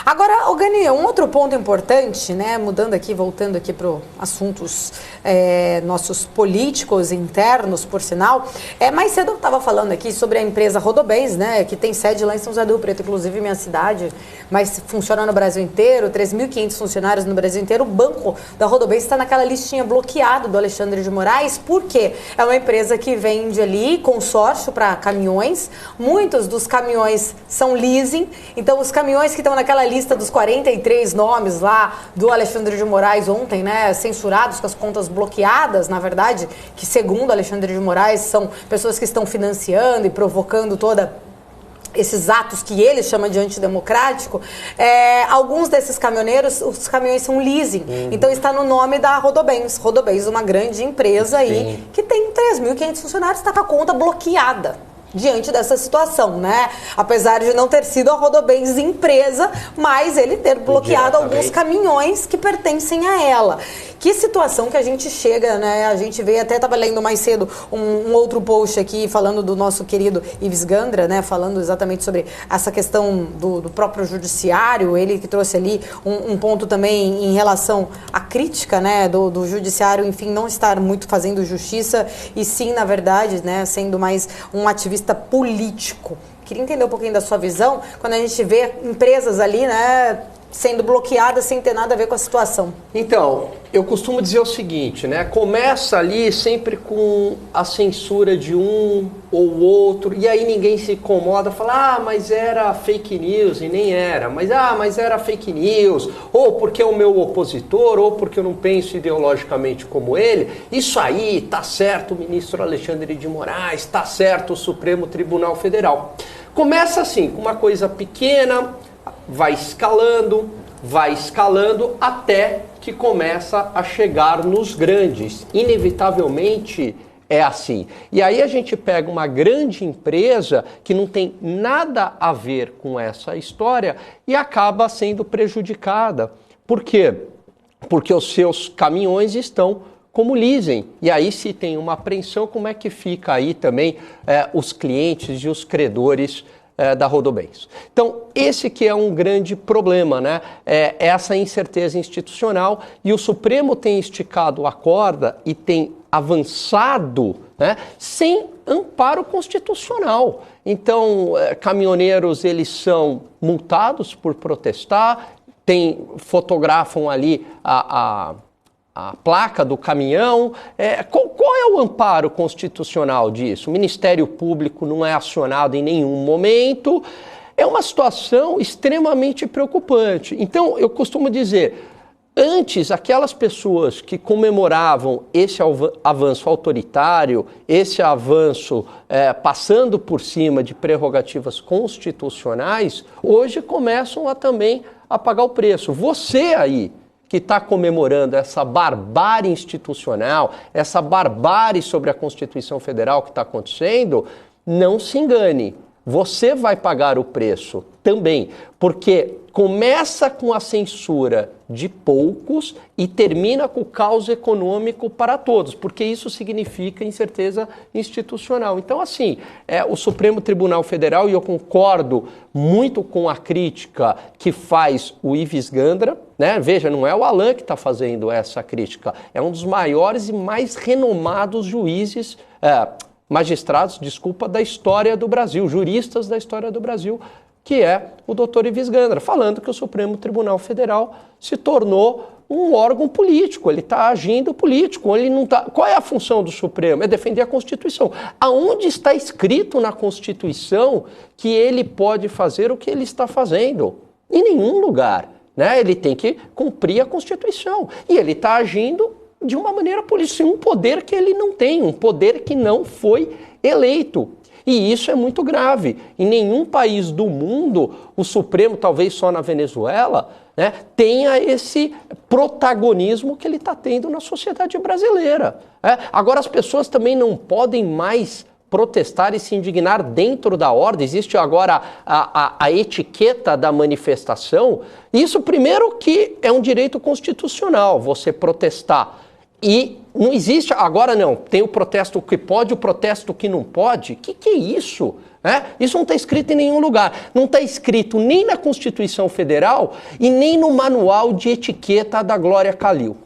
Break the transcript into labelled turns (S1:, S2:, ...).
S1: Agora, Gani, um outro ponto importante, né, mudando aqui, voltando aqui para assuntos nossos políticos internos, por sinal, mais cedo eu estava falando aqui sobre a empresa Rodobens, né, que tem sede lá em São José do Rio Preto, inclusive minha cidade, mas funciona no Brasil inteiro, 3.500 funcionários no Brasil inteiro. O banco da Rodobens está naquela listinha bloqueada do Alexandre de Moraes, porque é uma empresa que vende ali consórcio para caminhões, muitos dos caminhões são leasing, então os caminhões que estão naquela lista dos 43 nomes lá do Alexandre de Moraes ontem, né, censurados, com as contas bloqueadas, na verdade, que segundo Alexandre de Moraes são pessoas que estão financiando e provocando esses atos que ele chama de antidemocrático. Alguns desses caminhoneiros, os caminhões são leasing, então está no nome da Rodobens. Rodobens, uma grande empresa aí, que tem 3.500 funcionários, está com a conta bloqueada diante dessa situação, né? Apesar de não ter sido a Rodobens empresa, mas ele ter bloqueado alguns caminhões que pertencem a ela. Que situação que a gente chega, né? A gente veio, até estava lendo mais cedo um outro post aqui falando do nosso querido Ives Gandra, né? Falando exatamente sobre essa questão do próprio judiciário, ele que trouxe ali um ponto também em relação à crítica, né? Do judiciário, enfim, não estar muito fazendo justiça e sim, na verdade, né? Sendo mais um ativista político. Queria entender um pouquinho da sua visão quando a gente vê empresas ali, né, sendo bloqueadas sem ter nada a ver com a situação.
S2: Então, eu costumo dizer o seguinte, né? Começa ali sempre com a censura de um ou outro, e aí ninguém se incomoda, fala, mas era fake news, e nem era, mas era fake news, ou porque é o meu opositor, ou porque eu não penso ideologicamente como ele. Isso aí, tá certo o ministro Alexandre de Moraes, tá certo o Supremo Tribunal Federal. Começa assim, com uma coisa pequena, vai escalando até que começa a chegar nos grandes. Inevitavelmente é assim. E aí a gente pega uma grande empresa que não tem nada a ver com essa história e acaba sendo prejudicada. Por quê? Porque os seus caminhões estão como leasing. E aí, se tem uma apreensão, como é que fica aí também os clientes e os credores da Rodobens? Então, esse que é um grande problema, né? Essa incerteza institucional, e o Supremo tem esticado a corda e tem avançado, né, sem amparo constitucional. Então, caminhoneiros, eles são multados por protestar, fotografam ali a placa do caminhão. Qual é o amparo constitucional disso? O Ministério Público não é acionado em nenhum momento. É uma situação extremamente preocupante. Então, eu costumo dizer, antes, aquelas pessoas que comemoravam esse avanço autoritário, esse avanço passando por cima de prerrogativas constitucionais, hoje começam também a pagar o preço. Você aí, que está comemorando essa barbárie institucional, essa barbárie sobre a Constituição Federal que está acontecendo, não se engane, você vai pagar o preço também, porque começa com a censura de poucos e termina com o caos econômico para todos, porque isso significa incerteza institucional. Então, assim, o Supremo Tribunal Federal, e eu concordo muito com a crítica que faz o Ives Gandra, né? Veja, não é o Alan que está fazendo essa crítica, é um dos maiores e mais renomados magistrados, da história do Brasil, juristas da história do Brasil, que é o doutor Ives Gandra, falando que o Supremo Tribunal Federal se tornou um órgão político, ele está agindo político, ele não tá... Qual é a função do Supremo? É defender a Constituição. Aonde está escrito na Constituição que ele pode fazer o que ele está fazendo? Em nenhum lugar, né? Ele tem que cumprir a Constituição, e ele está agindo de uma maneira política, um poder que ele não tem, um poder que não foi eleito. E isso é muito grave. Em nenhum país do mundo, o Supremo, talvez só na Venezuela, né, tenha esse protagonismo que ele está tendo na sociedade brasileira. Agora, as pessoas também não podem mais protestar e se indignar dentro da ordem. Existe agora a etiqueta da manifestação. Isso, primeiro, que é um direito constitucional, você protestar. E não existe, agora não, tem o protesto que pode, o protesto que não pode. Que é isso? Isso não está escrito em nenhum lugar. Não está escrito nem na Constituição Federal e nem no Manual de Etiqueta da Glória Calil.